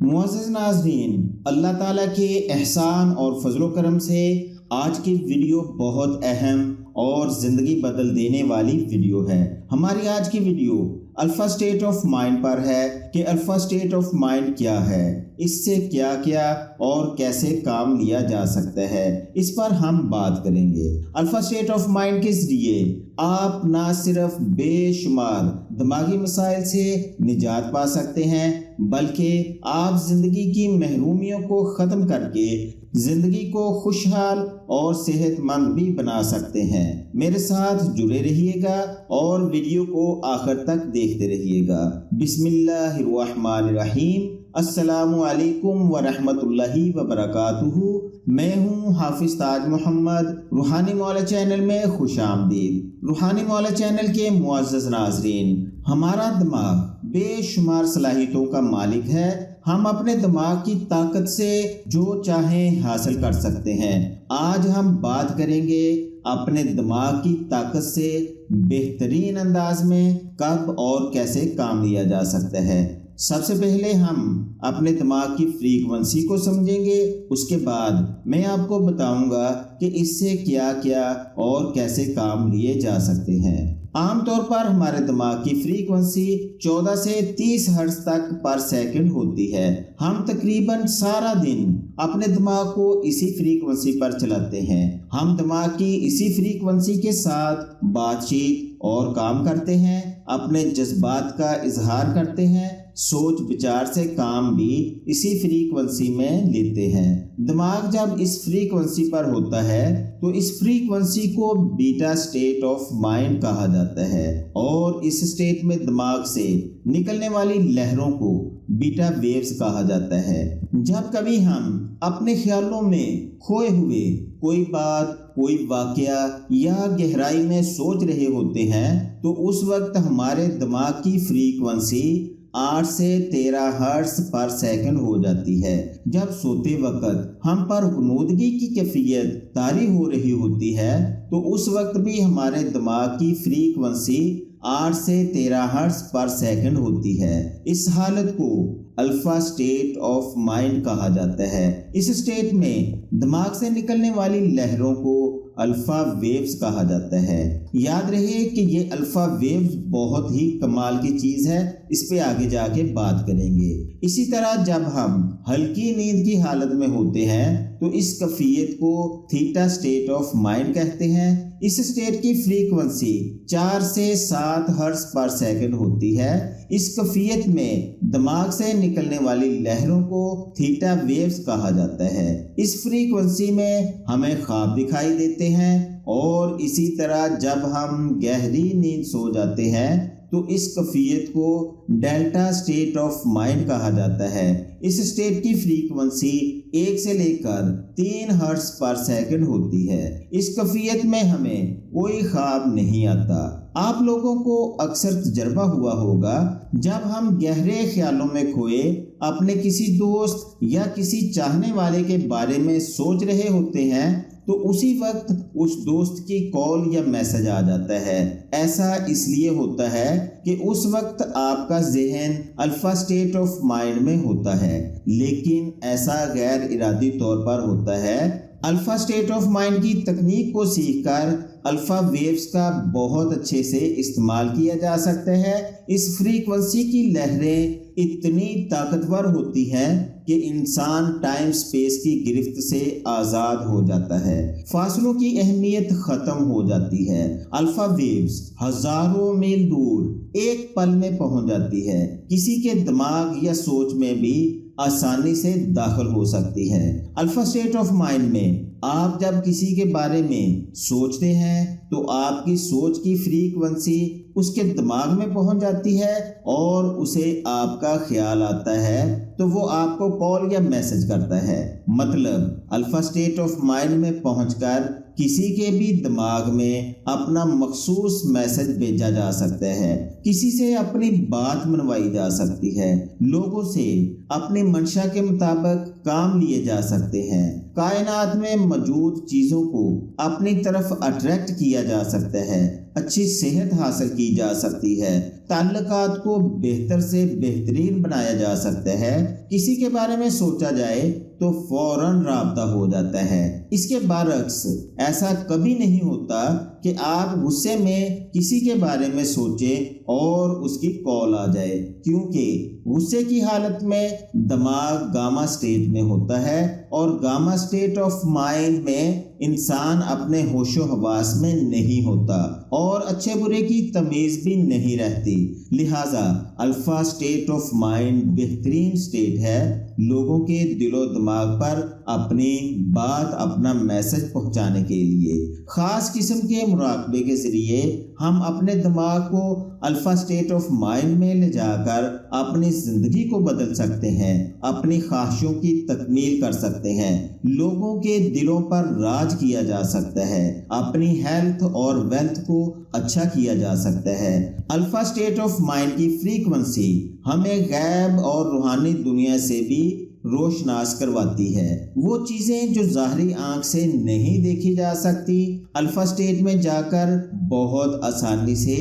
मुअज़्ज़िज़ नाज़रीन, अल्लाह ताला के एहसान और फजलो करम से आज की वीडियो बहुत अहम और ज़िंदगी बदल देने वाली वीडियो है। हमारी आज की video alpha state of mind पर है कि अल्फ़ा स्टेट ऑफ माइंड क्या है, इससे क्या क्या और कैसे काम लिया जा सकता है, इस पर हम बात करेंगे। अल्फ़ा स्टेट ऑफ माइंड के ज़रिए आप ना सिर्फ बेशुमार दिमागी मसाइल से निजात पा सकते हैं, बल्कि आप ज़िंदगी की महरूमियों को ख़त्म करके ज़िंदगी को खुशहाल और सेहतमंद भी बना सकते हैं। मेरे साथ जुड़े रहिएगा और वीडियो को आखिर तक देखते रहिएगा। बिस्मिल्लाहिर्रहमानिर्रहीम। अस्सलामु अलैकुम व रहमतुल्लाहि व बरकातुहू। मैं हूँ हाफिज़ ताज मोहम्मद। रूहानी मौला चैनल में खुश आमदीद। रूहानी मौला चैनल के मुअज़्ज़िज़ नाज़रीन, हमारा दिमाग बेशुमार सलाहियतों का मालिक है। हम अपने दिमाग की ताकत से जो चाहें हासिल कर सकते हैं। आज हम बात करेंगे अपने दिमाग की ताकत से बेहतरीन अंदाज में कब और कैसे काम लिया जा सकता है। सबसे पहले हम अपने दिमाग की फ्रीक्वेंसी को समझेंगे, उसके बाद मैं आपको बताऊंगा कि इससे क्या क्या और कैसे काम लिए जा सकते हैं। आमतौर पर हमारे दिमाग की फ्रीक्वेंसी 14 से 30 हर्ट्ज तक पर सेकंड होती है। हम तकरीबन सारा दिन अपने दिमाग को इसी फ्रीक्वेंसी पर चलाते हैं। हम दिमाग की इसी फ्रीक्वेंसी के साथ बातचीत और काम करते हैं, अपने जज्बात का इजहार करते हैं, सोच विचार से काम भी इसी फ्रीक्वेंसी में लेते हैं। दिमाग जब इस फ्रीक्वेंसी पर होता है तो इस फ्रीक्वेंसी को बीटा स्टेट ऑफ माइंड कहा जाता है और इस स्टेट में दिमाग से निकलने वाली लहरों को बीटा वेव्स कहा जाता है। जब कभी हम अपने ख्यालों में खोए हुए कोई बात, कोई वाकया या गहराई में सोच रहे होते हैं तो उस वक्त हमारे दिमाग की फ्रीक्वेंसी 8 से 13 हर्ट्ज पर सेकंड हो जाती है। जब सोते वक्त हम पर गुनूदगी की कैफियत तारी हो रही होती है तो उस वक्त भी हमारे दिमाग की फ्रीक्वेंसी 8 से 13 हर्ट्ज पर सेकंड होती है। इस हालत को अल्फा स्टेट ऑफ माइंड कहा जाता है। इस स्टेट में दिमाग से निकलने वाली लहरों को अल्फा वेव्स कहा जाता है। याद रहे कि ये अल्फा वेव्स बहुत ही कमाल की चीज़ है, इस पे आगे जाके बात करेंगे। इसी तरह जब हम हल्की नींद की हालत में होते हैं तो इस कैफियत को थीटा स्टेट ऑफ माइंड कहते हैं। इस स्टेट की फ्रीक्वेंसी 4 से 7 हर्ट्ज पर सेकंड होती है। इस कैफियत में दिमाग से निकलने वाली लहरों को थीटा वेव्स कहा जाता है। इस फ्रीक्वेंसी में हमें ख्वाब दिखाई देते हैं और इसी तरह जब हम गहरी नींद सो जाते हैं तो इस कैफियत को डेल्टा स्टेट ऑफ माइंड कहा जाता है। इस स्टेट की फ्रीक्वेंसी 1 से लेकर 3 हर्ट्ज पर सेकंड होती है। इस कैफियत में हमें कोई ख्वाब नहीं आता। आप लोगों को अक्सर तजर्बा हुआ होगा, जब हम गहरे ख्यालों में खोए अपने किसी दोस्त या किसी चाहने वाले के बारे में सोच रहे होते हैं तो उसी वक्त उस दोस्त की कॉल या मैसेज आ जाता है। ऐसा इसलिए होता है कि उस वक्त आपका ज़हन अल्फा स्टेट ऑफ माइंड में होता है, लेकिन ऐसा गैर इरादी तौर पर होता है। अल्फा स्टेट ऑफ माइंड की तकनीक को सीखकर अल्फा वेव्स का बहुत अच्छे से इस्तेमाल किया जा सकता है। इस फ्रीक्वेंसी की लहरें इतनी ताकतवर होती हैं कि इंसान टाइम स्पेस की गिरफ्त से आज़ाद हो जाता है। फासलों की अहमियत ख़त्म हो जाती है। अल्फा वेव्स हज़ारों मील दूर एक पल में पहुंच जाती है। किसी के दिमाग या सोच में भी आसानी से दाखिल हो सकती है। अल्फा स्टेट ऑफ माइंड में आप जब किसी के बारे में सोचते हैं तो आपकी सोच की फ्रीक्वेंसी उसके दिमाग में पहुंच जाती है और उसे आपका ख्याल आता है तो वो आपको कॉल या मैसेज करता है। मतलब अल्फा स्टेट ऑफ माइंड में पहुंचकर किसी के भी दिमाग में अपना मखसूस मैसेज भेजा जा सकता है, किसी से अपनी बात मनवाई जा सकती है, लोगों से अपनी मंशा के मुताबिक काम लिए जा सकते हैं, कायनात में मौजूद चीज़ों को अपनी तरफ अट्रैक्ट किया जा सकता है। اچھی صحت حاصل کی جا سکتی ہے، تعلقات کو بہتر سے بہترین بنایا جا سکتا ہے، کسی کے بارے میں سوچا جائے تو فوراً رابطہ ہو جاتا ہے۔ اس کے برعکس ایسا کبھی نہیں ہوتا کہ آپ غصے میں کسی کے بارے میں سوچیں اور اس کی کال آ جائے، کیونکہ غصے کی حالت میں دماغ گاما سٹیٹ میں ہوتا ہے، اور گاما سٹیٹ آف مائنڈ میں انسان اپنے ہوش و حواس میں نہیں ہوتا اور اچھے برے کی تمیز بھی نہیں رہتی۔ لہٰذا الفا سٹیٹ آف مائنڈ بہترین سٹیٹ ہے لوگوں کے دل و دماغ پر اپنی بات، اپنا میسج پہنچانے کے لیے۔ خاص قسم کے مراقبے کے ذریعے ہم اپنے دماغ کو الفا سٹیٹ آف مائنڈ میں لے جا کر اپنی زندگی کو بدل سکتے ہیں، اپنی خواہشوں کی تکمیل کر سکتے ہیں، لوگوں کے دلوں پر راج کیا جا سکتا ہے، اپنی ہیلتھ اور ویلتھ کو اچھا کیا جا سکتا ہے۔ الفا سٹیٹ آف مائنڈ کی فریکوینسی ہمیں غیب اور روحانی دنیا سے بھی روشناس کرواتی ہے۔ وہ چیزیں جو ظاہری آنکھ سے نہیں دیکھی جا سکتی، الفا سٹیٹ میں جا کر بہت آسانی سے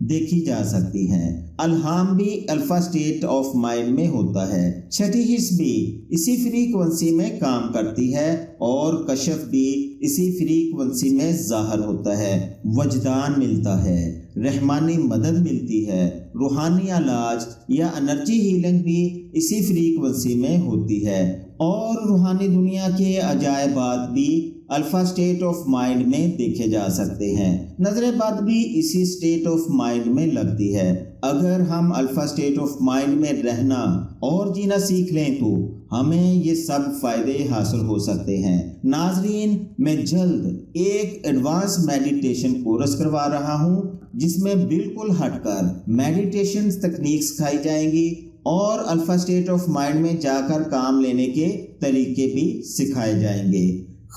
دیکھی جا سکتی ہیں۔ الہام بھی الفا سٹیٹ آف مائنڈ میں ہوتا ہے، چھٹی حس بھی اسی فریکوینسی میں کام کرتی ہے، اور کشف بھی اسی فریکوینسی میں ظاہر ہوتا ہے۔ وجدان ملتا ہے، رحمانی مدد ملتی ہے، روحانی علاج یا انرجی ہیلنگ بھی اسی فریکوینسی میں ہوتی ہے، اور روحانی دنیا کے عجائبات بھی الفا سٹیٹ آف مائنڈ میں دیکھے جا سکتے ہیں۔ نظر بد بھی اسی سٹیٹ آف مائنڈ میں لگتی ہے۔ اگر ہم الفا سٹیٹ آف مائنڈ میں رہنا اور جینا سیکھ لیں تو ہمیں یہ سب فائدے حاصل ہو سکتے ہیں۔ ناظرین، میں جلد ایک ایڈوانس میڈیٹیشن کورس کروا رہا ہوں جس میں بالکل ہٹ کر میڈیٹیشن تکنیک سکھائی جائیں گی اور الفا سٹیٹ آف مائنڈ میں جا کر کام لینے کے طریقے بھی سکھائے جائیں گے۔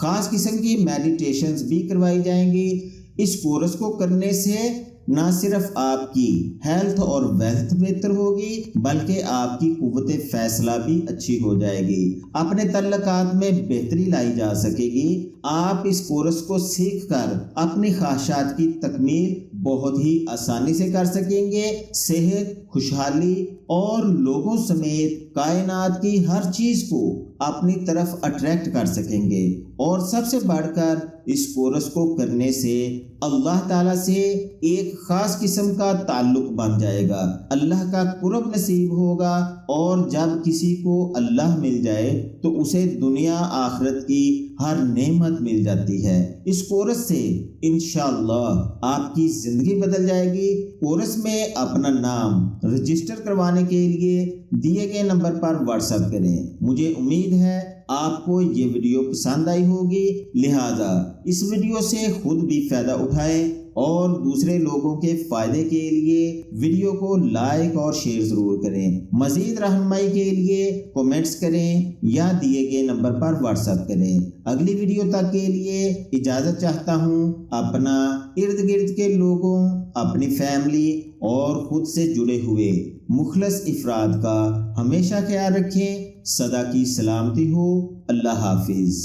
خاص قسم کی میڈیٹیشنز بھی کروائی جائیں گی۔ اس کورس کو کرنے سے نہ صرف آپ کی ہیلتھ اور ویلتھ بہتر ہوگی بلکہ آپ کی قوت فیصلہ بھی اچھی ہو جائے گی، اپنے تعلقات میں بہتری لائی جا سکے گی۔ آپ اس کورس کو سیکھ کر اپنی خواہشات کی تکمیل بہت ہی آسانی سے کر سکیں گے، صحت، خوشحالی اور لوگوں سمیت کائنات کی ہر چیز کو اپنی طرف اٹریکٹ کر سکیں گے، اور سب سے بڑھ کر اس کورس کو کرنے سے اللہ تعالیٰ سے ایک خاص قسم کا تعلق بن جائے گا، اللہ کا قرب نصیب ہوگا، اور جب کسی کو اللہ مل جائے تو اسے دنیا آخرت کی ہر نعمت مل جاتی ہے۔ اس کورس سے انشاءاللہ آپ کی زندگی بدل جائے گی۔ کورس میں اپنا نام رجسٹر کروانے کے لیے دیے گئے نمبر پر واٹس ایپ کریں۔ مجھے امید ہے آپ کو یہ ویڈیو پسند آئی ہوگی، لہٰذا اس ویڈیو سے خود بھی فائدہ اٹھائیں اور دوسرے لوگوں کے فائدے کے لیے ویڈیو کو لائک اور شیئر ضرور کریں۔ مزید رہنمائی کے لیے کومنٹس کریں یا دیے گئے نمبر پر واٹس ایپ کریں۔ اگلی ویڈیو تک کے لیے اجازت چاہتا ہوں۔ اپنا ارد گرد کے لوگوں، اپنی فیملی اور خود سے جڑے ہوئے مخلص افراد کا ہمیشہ خیال رکھیں۔ صدا کی سلامتی ہو۔ اللہ حافظ۔